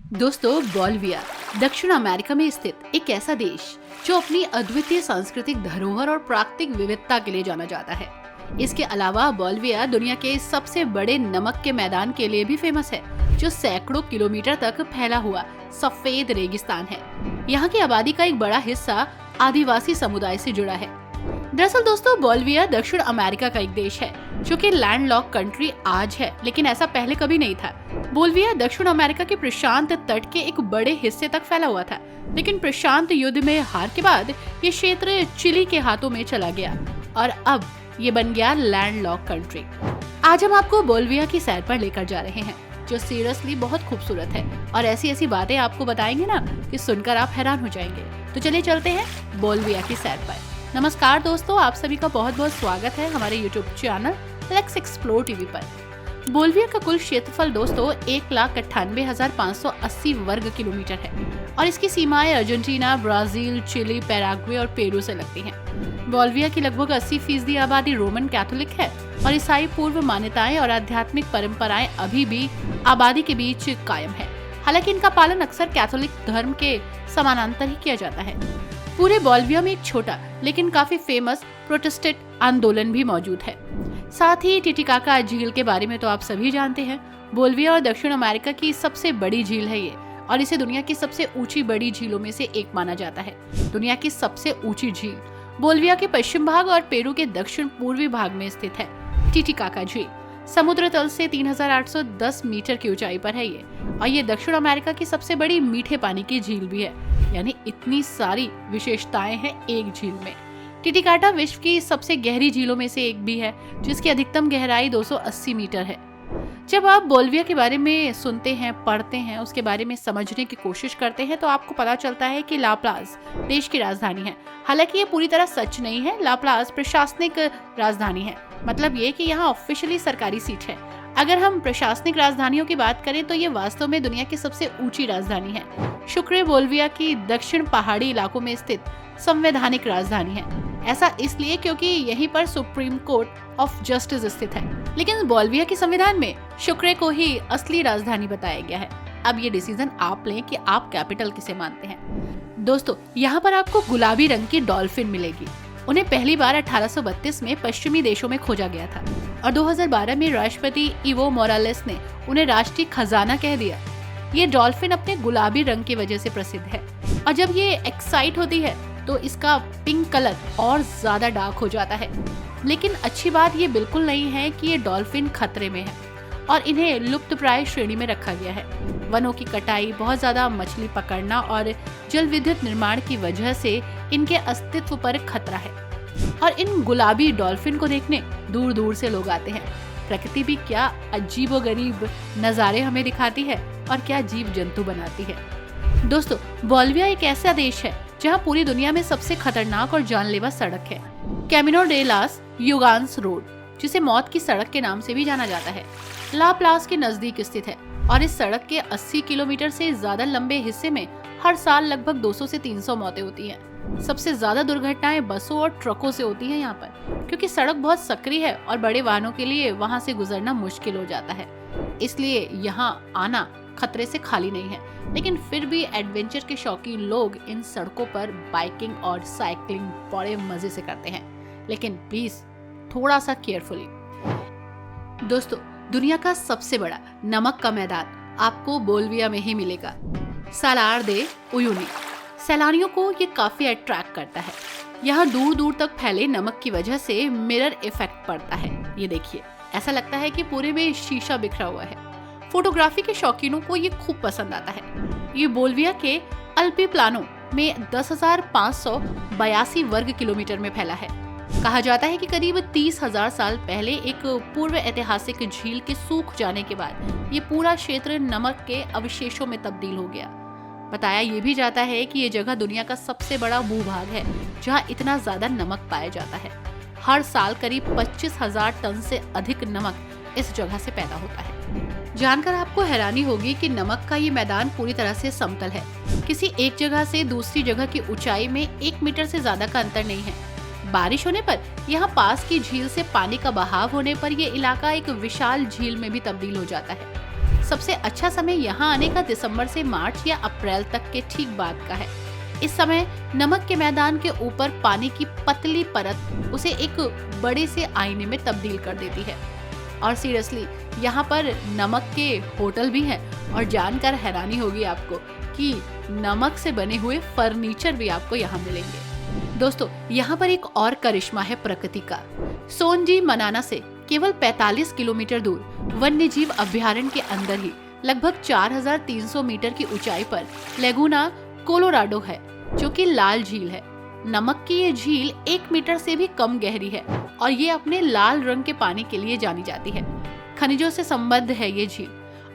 दोस्तों, बोल्विया दक्षिण अमेरिका में स्थित एक ऐसा देश जो अपनी अद्वितीय सांस्कृतिक धरोहर और प्राकृतिक विविधता के लिए जाना जाता है। इसके अलावा बोल्विया दुनिया के सबसे बड़े नमक के मैदान के लिए भी फेमस है, जो सैकड़ों किलोमीटर तक फैला हुआ सफेद रेगिस्तान है। यहाँ की आबादी का एक बड़ा हिस्सा आदिवासी समुदाय से जुड़ा है। दरअसल दोस्तों, बोल्विया दक्षिण अमेरिका का एक देश है जो कि लैंडलॉक कंट्री आज है, लेकिन ऐसा पहले कभी नहीं था। बोल्विया दक्षिण अमेरिका के प्रशांत तट के एक बड़े हिस्से तक फैला हुआ था, लेकिन प्रशांत युद्ध में हार के बाद ये क्षेत्र चिली के हाथों में चला गया और अब ये बन गया लैंडलॉक कंट्री। आज हम आपको बोल्विया की सैर पर लेकर जा रहे हैं, जो सीरियसली बहुत खूबसूरत है और ऐसी ऐसी बातें आपको बताएंगे ना कि सुनकर आप हैरान हो जाएंगे। तो चलिए चलते हैं बोल्विया की सैर पर। नमस्कार दोस्तों, आप सभी का बहुत बहुत स्वागत है हमारे YouTube channel let's explore TV पर। बोल्विया का कुल क्षेत्रफल दोस्तों 1,98,580 वर्ग किलोमीटर है और इसकी सीमाएं अर्जेंटीना, ब्राजील, चिली, पैराग्वे और पेरू से लगती हैं। बोल्विया की लगभग 80% आबादी रोमन कैथोलिक है और ईसाई पूर्व मान्यताएं और आध्यात्मिक परंपराएं अभी भी आबादी के बीच कायम है। हालांकि इनका पालन अक्सर कैथोलिक धर्म के समानांतर ही किया जाता है। पूरे बोल्विया में एक छोटा लेकिन काफी फेमस प्रोटेस्टेंट आंदोलन भी मौजूद है। साथ ही टिटिकाका झील के बारे में तो आप सभी जानते हैं। बोल्विया और दक्षिण अमेरिका की सबसे बड़ी झील है ये और इसे दुनिया की सबसे ऊंची बड़ी झीलों में से एक माना जाता है। दुनिया की सबसे ऊंची झील बोल्विया के पश्चिम भाग और पेरू के दक्षिण पूर्वी भाग में स्थित है। टिटिकाका झील समुद्र तल से 3,810 मीटर की ऊंचाई पर है ये, और ये दक्षिण अमेरिका की सबसे बड़ी मीठे पानी की झील भी है। यानी इतनी सारी विशेषताएं हैं एक झील में। टिटिकाका विश्व की सबसे गहरी झीलों में से एक भी है, जिसकी अधिकतम गहराई 280 मीटर है। जब आप बोल्विया के बारे में सुनते हैं, पढ़ते हैं, उसके बारे में समझने की कोशिश करते हैं, तो आपको पता चलता है कि लाप्लास देश की राजधानी है। हालांकि ये पूरी तरह सच नहीं है। लाप्लास प्रशासनिक राजधानी है, मतलब ये कि यहाँ ऑफिशियली सरकारी सीट है। अगर हम प्रशासनिक राजधानियों की बात करें तो ये वास्तव में दुनिया की सबसे ऊंची राजधानी है। शुक्रे बोल्विया की दक्षिण पहाड़ी इलाकों में स्थित संवैधानिक राजधानी है। ऐसा इसलिए क्योंकि यहीं पर सुप्रीम कोर्ट ऑफ जस्टिस स्थित है। लेकिन बोल्विया के संविधान में शुक्रे को ही असली राजधानी बताया गया है। अब ये डिसीजन आप लें कि आप कैपिटल किसे मानते हैं। दोस्तों, यहाँ पर आपको गुलाबी रंग की डॉल्फिन मिलेगी। उन्हें पहली बार 1832 में पश्चिमी देशों में खोजा गया था और 2012 में राष्ट्रपति इवो मोरालेस ने उन्हें राष्ट्रीय खजाना कह दिया। ये डॉल्फिन अपने गुलाबी रंग की वजह से प्रसिद्ध है और जब ये एक्साइट होती है तो इसका पिंक कलर और ज्यादा डार्क हो जाता है। लेकिन अच्छी बात ये बिल्कुल नहीं है कि ये डॉल्फिन खतरे में है और इन्हें लुप्तप्राय श्रेणी में रखा गया है। वनों की कटाई, बहुत ज्यादा मछली पकड़ना और जल विद्युत निर्माण की वजह से इनके अस्तित्व पर खतरा है और इन गुलाबी डॉल्फिन को देखने दूर दूर से लोग आते हैं। प्रकृति भी क्या अजीबोगरीब नजारे हमें दिखाती है और क्या जीव जंतु बनाती है। दोस्तों, बोल्विया एक ऐसा देश है जहां पूरी दुनिया में सबसे खतरनाक और जानलेवा सड़क है कैमिनो डे लास युगांस रोड, जिसे मौत की सड़क के नाम से भी जाना जाता है। लाप्लास के नजदीक स्थित है और इस सड़क के 80 किलोमीटर से ज्यादा लंबे हिस्से में हर साल लगभग 200 से 300 मौतें होती हैं। सबसे ज्यादा दुर्घटनाएं बसों और ट्रकों से होती हैं यहाँ पर, क्योंकि सड़क बहुत सकरी है और बड़े वाहनों के लिए वहाँ से गुजरना मुश्किल हो जाता है। इसलिए यहाँ आना खतरे से खाली नहीं है। लेकिन फिर भी एडवेंचर के शौकीन लोग इन सड़कों पर बाइकिंग और साइकिलिंग बड़े मजे से करते हैं, लेकिन प्लीज थोड़ा सा केयरफुली। दोस्तों, दुनिया का सबसे बड़ा नमक का मैदान आपको बोल्विया में ही मिलेगा, सालार दे उयुनी। सैलानियों को ये काफी अट्रैक्ट करता है। यहाँ दूर दूर तक फैले नमक की वजह से मिरर इफेक्ट पड़ता है। ये देखिए, ऐसा लगता है कि पूरे में शीशा बिखरा हुआ है। फोटोग्राफी के शौकीनों को ये खूब पसंद आता है। ये बोल्विया के अल्पीप्लानो में 10,582 वर्ग किलोमीटर में फैला है। कहा जाता है कि करीब 30,000 साल पहले एक पूर्व ऐतिहासिक झील के सूख जाने के बाद ये पूरा क्षेत्र नमक के अवशेषों में तब्दील हो गया। बताया ये भी जाता है कि ये जगह दुनिया का सबसे बड़ा भूभाग है जहाँ इतना ज्यादा नमक पाया जाता है। हर साल करीब 25,000 टन से अधिक नमक इस जगह से पैदा होता है। जानकर आपको हैरानी होगी कि नमक का ये मैदान पूरी तरह से समतल है। किसी एक जगह से दूसरी जगह की ऊंचाई में 1 मीटर से ज्यादा का अंतर नहीं है। बारिश होने पर यहाँ पास की झील से पानी का बहाव होने पर यह इलाका एक विशाल झील में भी तब्दील हो जाता है। सबसे अच्छा समय यहाँ आने का दिसंबर से मार्च या अप्रैल तक के ठीक बाद का है। इस समय नमक के मैदान के ऊपर पानी की पतली परत उसे एक बड़े से आईने में तब्दील कर देती है। और सीरियसली यहाँ पर नमक के होटल भी हैं और जानकर हैरानी होगी आपको कि नमक से बने हुए फर्नीचर भी आपको यहाँ मिलेंगे। दोस्तों, यहाँ पर एक और करिश्मा है प्रकृति का। सोनजी मनाना से केवल 45 किलोमीटर दूर वन्यजीव अभ्यारण्य के अंदर ही लगभग 4300 मीटर की ऊंचाई पर लेगुना कोलोराडो है, जो कि लाल झील है। नमक की ये झील 1 मीटर से भी कम गहरी है और ये अपने लाल रंग के पानी के लिए जानी जाती है। खनिजों से संबद्ध है ये झील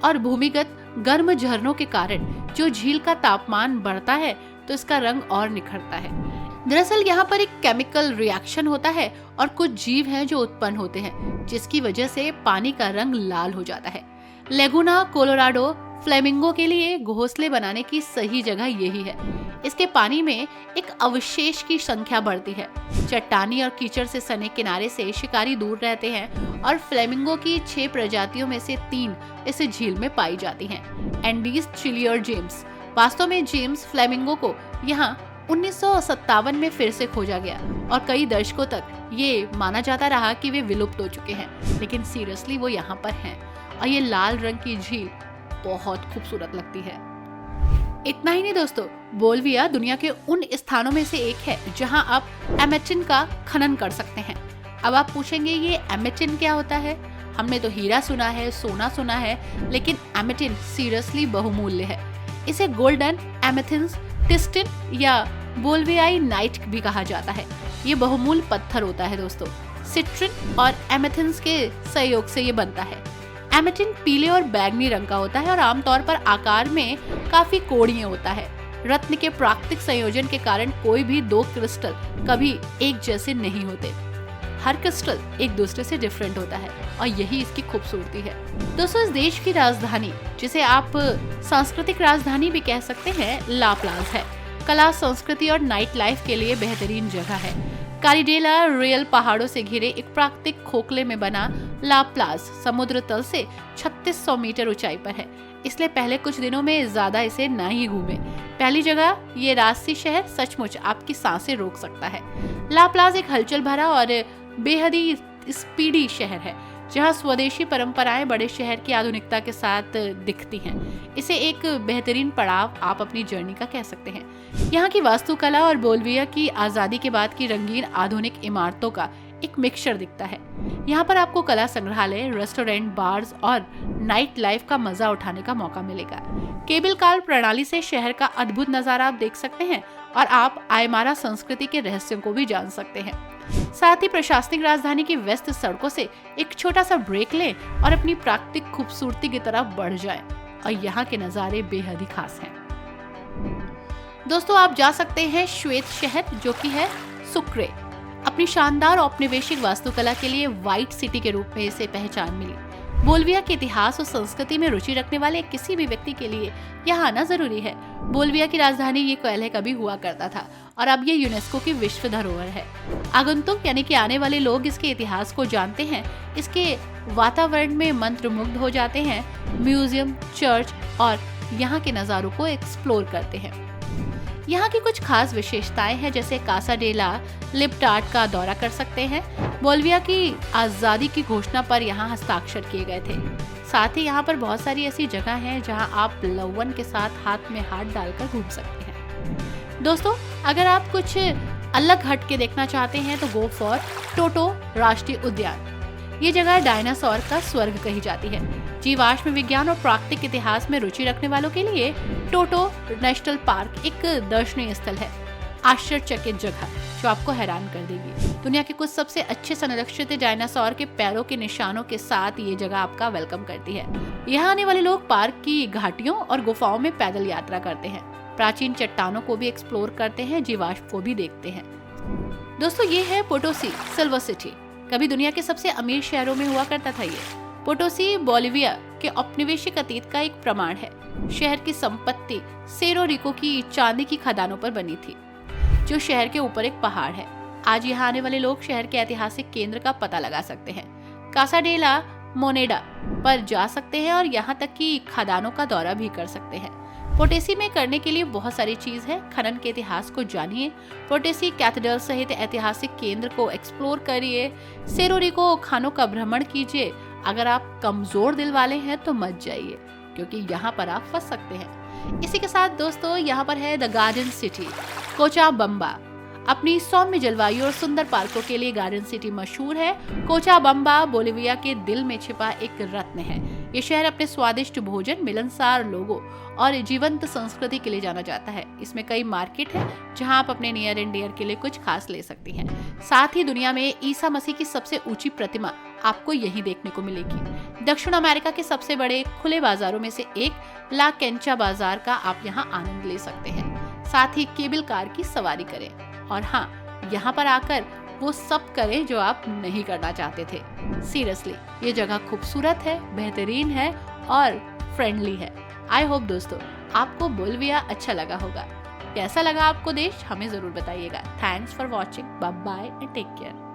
और भूमिगत गर्म झरनों के कारण जो झील का तापमान बढ़ता है तो इसका रंग और निखरता है। दरअसल यहाँ पर एक केमिकल रिएक्शन होता है और कुछ जीव हैं जो उत्पन्न होते हैं, जिसकी वजह से पानी का रंग लाल हो जाता है। लेगुना कोलोराडो फ्लेमिंगो के लिए घोंसले बनाने की सही जगह यही है। इसके पानी में एक अवशेष की संख्या बढ़ती है। चट्टानी और कीचड़ से सने किनारे से शिकारी दूर रहते हैं और फ्लेमिंगो की 6 प्रजातियों में से 3 इस झील में पाई जाती हैं। एंडीज, चिली और जेम्स। वास्तव में जेम्स फ्लेमिंगो को यहाँ 1957 में फिर से खोजा गया और कई दशकों तक ये माना जाता रहा कि वे विलुप्त हो चुके हैं, लेकिन सीरियसली वो यहाँ पर हैं और ये लाल रंग की झील बहुत खूबसूरत लगती है। इतना ही नहीं दोस्तों, बोल्विया दुनिया के उन स्थानों में से एक है जहां आप एमेटिन का खनन कर सकते हैं। अब आप पूछेंगे ये एमेटिन क्या होता है? हमने तो हीरा सुना है, सोना सुना है, लेकिन एमेटिन सीरियसली बहुमूल्य है। इसे गोल्डन एमेथिन्स टिस्टिन या बोल्वियाई नाइट भी कहा जाता है। ये बहुमूल्य पत्थर होता है दोस्तों। सिट्रिन और एमेथिन्स के सहयोग से ये बनता है। एमेटिन पीले और बैंगनी रंग का होता है और आमतौर पर आकार में काफी कोणीय होता है। रत्न के प्राकृतिक संयोजन के कारण कोई भी 2 क्रिस्टल कभी एक जैसे नहीं होते। हर क्रिस्टल एक दूसरे से डिफरेंट होता है और यही इसकी खूबसूरती है। दोस्तों, इस देश की राजधानी, जिसे आप सांस्कृतिक राजधानी भी कह सकते हैं, ला प्लाज है। कला, संस्कृति और नाइट लाइफ के लिए बेहतरीन जगह है। कारिडेला रियल पहाड़ों से घिरे एक प्राकृतिक खोखले में बना ला प्लाज समुद्र तल से 3600 मीटर ऊंचाई पर है, इसलिए पहले कुछ दिनों में ज्यादा इसे ना ही घूमे। पहली जगह ये राजसी शहर सचमुच आपकी सांसें रोक सकता है। ला प्लाज एक हलचल भरा और बेहद ही स्पीडी शहर है, जहां स्वदेशी परंपराएं बड़े शहर की आधुनिकता के साथ दिखती हैं। इसे एक बेहतरीन पड़ाव आप अपनी जर्नी का कह सकते हैं। यहाँ की वास्तुकला और बोल्विया की आजादी के बाद की रंगीन आधुनिक इमारतों का एक मिक्सचर दिखता है। यहाँ पर आपको कला संग्रहालय, रेस्टोरेंट, बार्स और नाइट लाइफ का मजा उठाने का मौका मिलेगा। केबल कार प्रणाली से शहर का अद्भुत नजारा आप देख सकते हैं और आप आयमारा संस्कृति के रहस्यों को भी जान सकते हैं। साथ ही प्रशासनिक राजधानी की व्यस्त सड़कों से एक छोटा सा ब्रेक लें और अपनी प्राकृतिक खूबसूरती की तरफ बढ़ जाएं और यहाँ के नज़ारे बेहद ही खास हैं। दोस्तों, आप जा सकते हैं श्वेत शहर, जो कि है सुक्रे। अपनी शानदार औपनिवेशिक वास्तुकला के लिए व्हाइट सिटी के रूप में इसे पहचान मिली। बोल्विया के इतिहास और संस्कृति में रुचि रखने वाले किसी भी व्यक्ति के लिए यहाँ आना जरूरी है। बोल्विया की राजधानी ये पहले कभी हुआ करता था और अब ये यूनेस्को की विश्व धरोहर है। आगंतुक यानी कि आने वाले लोग इसके इतिहास को जानते हैं, इसके वातावरण में मंत्रमुग्ध हो जाते हैं, म्यूजियम, चर्च और यहाँ के नज़ारों को एक्सप्लोर करते हैं। यहाँ की कुछ खास विशेषताएं हैं, जैसे कासा डे ला लिबर्टाड का दौरा कर सकते हैं। बोल्विया की आज़ादी की घोषणा पर यहाँ हस्ताक्षर किए गए थे। साथ ही यहाँ पर बहुत सारी ऐसी जगह हैं जहाँ आप लवन के साथ हाथ में हाथ डालकर घूम सकते हैं। दोस्तों, अगर आप कुछ अलग हट के देखना चाहते हैं तो गो फॉर टोटो राष्ट्रीय उद्यान। ये जगह डायनासोर का स्वर्ग कही जाती है। जीवाश्म विज्ञान और प्राकृतिक इतिहास में रुचि रखने वालों के लिए टोटो नेशनल पार्क एक दर्शनीय स्थल है। आश्चर्यचकित जगह जो आपको हैरान कर देगी। दुनिया के कुछ सबसे अच्छे संरक्षित डायनासोर के पैरों के निशानों के साथ ये जगह आपका वेलकम करती है। यहाँ आने वाले लोग पार्क की घाटियों और गुफाओं में पैदल यात्रा करते हैं, प्राचीन चट्टानों को भी एक्सप्लोर करते हैं, जीवाश्म को भी देखते हैं। दोस्तों, ये है पोटोसी सिल्वर सिटी। कभी दुनिया के सबसे अमीर शहरों में हुआ करता था ये। पोटोसी बोलिविया के औपनिवेशिक अतीत का एक प्रमाण है। शहर की संपत्ति सेरो रिको की चांदी की खदानों पर बनी थी, जो शहर के ऊपर एक पहाड़ है। आज यहाँ आने वाले लोग शहर के ऐतिहासिक केंद्र का पता लगा सकते हैं। कासा डे ला मोनेडा पर जा सकते हैं और यहाँ तक कि खदानों का दौरा भी कर सकते हैं। पोटेसी में करने के लिए बहुत सारी चीज है। खनन के इतिहास को जानिए, पोटेसी कैथेड्रल सहित ऐतिहासिक केंद्र को एक्सप्लोर करिए, सेरो रिको खानों का भ्रमण कीजिए। अगर आप कमजोर दिल वाले हैं तो मत जाइए, क्योंकि यहाँ पर आप फंस सकते हैं। इसी के साथ दोस्तों यहाँ पर है द गार्डन सिटी कोचाबम्बा। अपनी सौम्य जलवायु और सुंदर पार्कों के लिए गार्डन सिटी मशहूर है। कोचाबम्बा बोलिविया के दिल में छिपा एक रत्न है। ये शहर अपने स्वादिष्ट भोजन, मिलनसार लोगों और जीवंत संस्कृति के लिए जाना जाता है। इसमें कई मार्केट है जहां आप अपने नियर एंड डियर के लिए कुछ खास ले सकती हैं। साथ ही दुनिया में ईसा मसीह की सबसे ऊंची प्रतिमा आपको यही देखने को मिलेगी। दक्षिण अमेरिका के सबसे बड़े खुले बाजारों में से एक ला कैंचा बाजार का आप यहाँ आनंद ले सकते हैं। साथ ही केबल कार की सवारी करें और हाँ, यहाँ पर आकर वो सब करें जो आप नहीं करना चाहते थे। सीरियसली ये जगह खूबसूरत है, बेहतरीन है और फ्रेंडली है। आई होप दोस्तों आपको बोलिविया अच्छा लगा होगा। कैसा लगा आपको देश, हमें जरूर बताइएगा। Thanks for watching, bye bye and take care.